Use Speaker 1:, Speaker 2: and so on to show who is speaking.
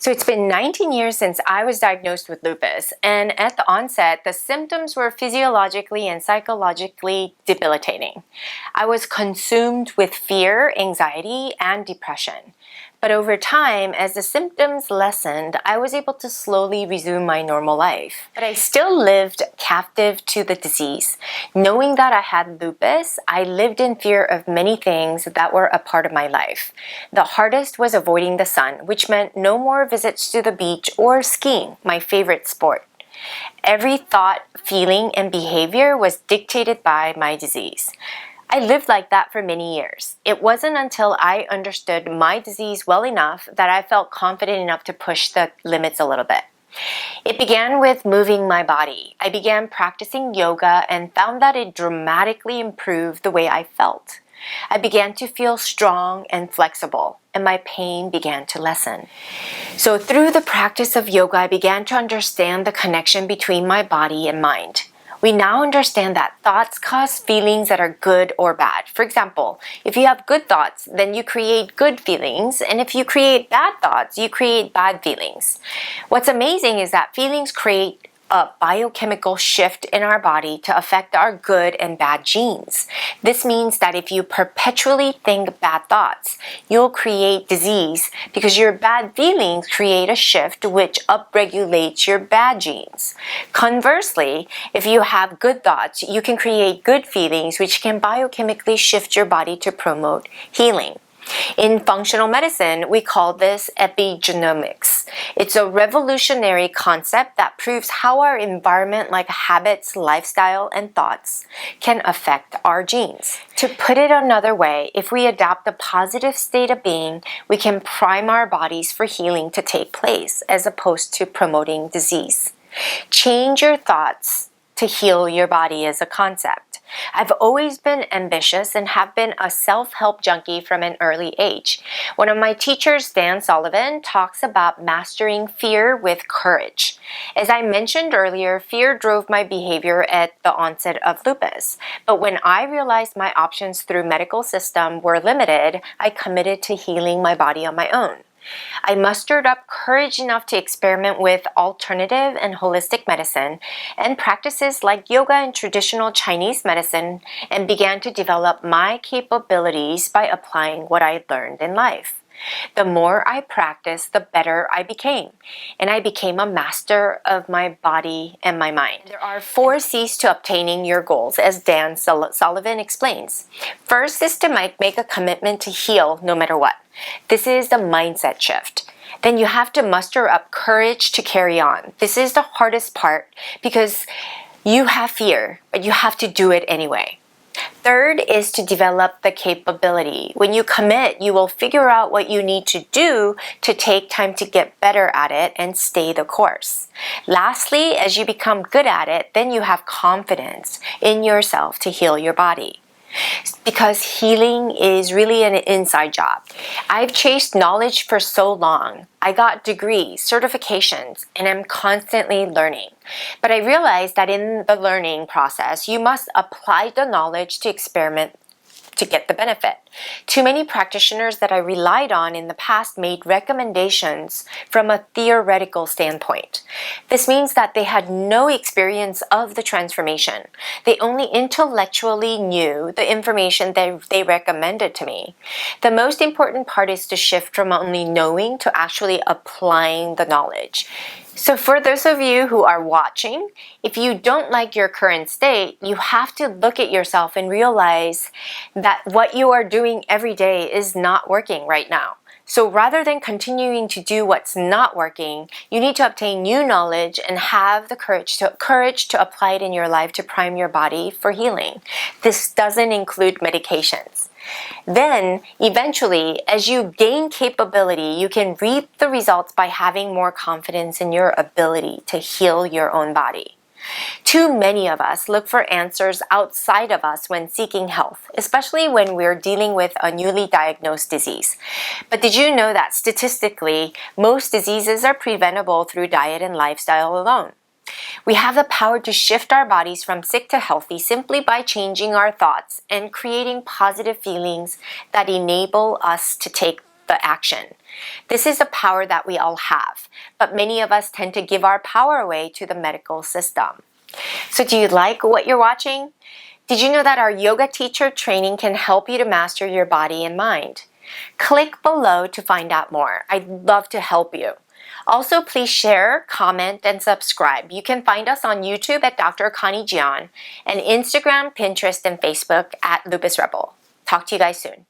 Speaker 1: So it's been 19 years since I was diagnosed with lupus, and at the onset, the symptoms were physiologically and psychologically debilitating. I was consumed with fear, anxiety, and depression. But over time, as the symptoms lessened, I was able to slowly resume my normal life. But I still lived captive to the disease. Knowing that I had lupus, I lived in fear of many things that were a part of my life. The hardest was avoiding the sun, which meant no more visits to the beach or skiing, my favorite sport. Every thought, feeling, and behavior was dictated by my disease. I lived like that for many years. It wasn't until I understood my disease well enough that I felt confident enough to push the limits a little bit. It began with moving my body. I began practicing yoga and found that it dramatically improved the way I felt. I began to feel strong and flexible, and my pain began to lessen. So through the practice of yoga, I began to understand the connection between my body and mind. We now understand that thoughts cause feelings that are good or bad. For example, if you have good thoughts, then you create good feelings. And if you create bad thoughts, you create bad feelings. What's amazing is that feelings create a biochemical shift in our body to affect our good and bad genes. This means that if you perpetually think bad thoughts, you'll create disease because your bad feelings create a shift which upregulates your bad genes. Conversely, if you have good thoughts, you can create good feelings which can biochemically shift your body to promote healing. In functional medicine, we call this epigenomics. It's a revolutionary concept that proves how our environment, like habits, lifestyle, and thoughts, can affect our genes. To put it another way, if we adopt a positive state of being, we can prime our bodies for healing to take place, as opposed to promoting disease. Change your thoughts to heal your body is a concept. I've always been ambitious and have been a self-help junkie from an early age. One of my teachers, Dan Sullivan, talks about mastering fear with courage. As I mentioned earlier, fear drove my behavior at the onset of lupus. But when I realized my options through medical system were limited, I committed to healing my body on my own. I mustered up courage enough to experiment with alternative and holistic medicine and practices like yoga and traditional Chinese medicine and began to develop my capabilities by applying what I learned in life. The more I practiced, the better I became, and I became a master of my body and my mind. There are 4 C's to obtaining your goals, as Dan Sullivan explains. First is to make a commitment to heal no matter what. This is the mindset shift. Then you have to muster up courage to carry on. This is the hardest part because you have fear, but you have to do it anyway. Third is to develop the capability. When you commit, you will figure out what you need to do to take time to get better at it and stay the course. Lastly, as you become good at it, then you have confidence in yourself to heal your body. Because healing is really an inside job. I've chased knowledge for so long. I got degrees, certifications, and I'm constantly learning. But I realized that in the learning process, you must apply the knowledge to experiment to get the benefit. Too many practitioners that I relied on in the past made recommendations from a theoretical standpoint. This means that they had no experience of the transformation. They only intellectually knew the information that they recommended to me. The most important part is to shift from only knowing to actually applying the knowledge. So for those of you who are watching, if you don't like your current state, you have to look at yourself and realize that what you are doing every day is not working right now. So rather than continuing to do what's not working, you need to obtain new knowledge and have the courage to apply it in your life to prime your body for healing. This doesn't include medications. Then, eventually, as you gain capability, you can reap the results by having more confidence in your ability to heal your own body. Too many of us look for answers outside of us when seeking health, especially when we're dealing with a newly diagnosed disease. But did you know that statistically, most diseases are preventable through diet and lifestyle alone? We have the power to shift our bodies from sick to healthy simply by changing our thoughts and creating positive feelings that enable us to take the action. This is a power that we all have, but many of us tend to give our power away to the medical system. So do you like what you're watching? Did you know that our yoga teacher training can help you to master your body and mind? Click below to find out more. I'd love to help you. Also, please share, comment, and subscribe. You can find us on YouTube at Dr. Connie Jian and Instagram, Pinterest, and Facebook at Lupus Rebel. Talk to you guys soon.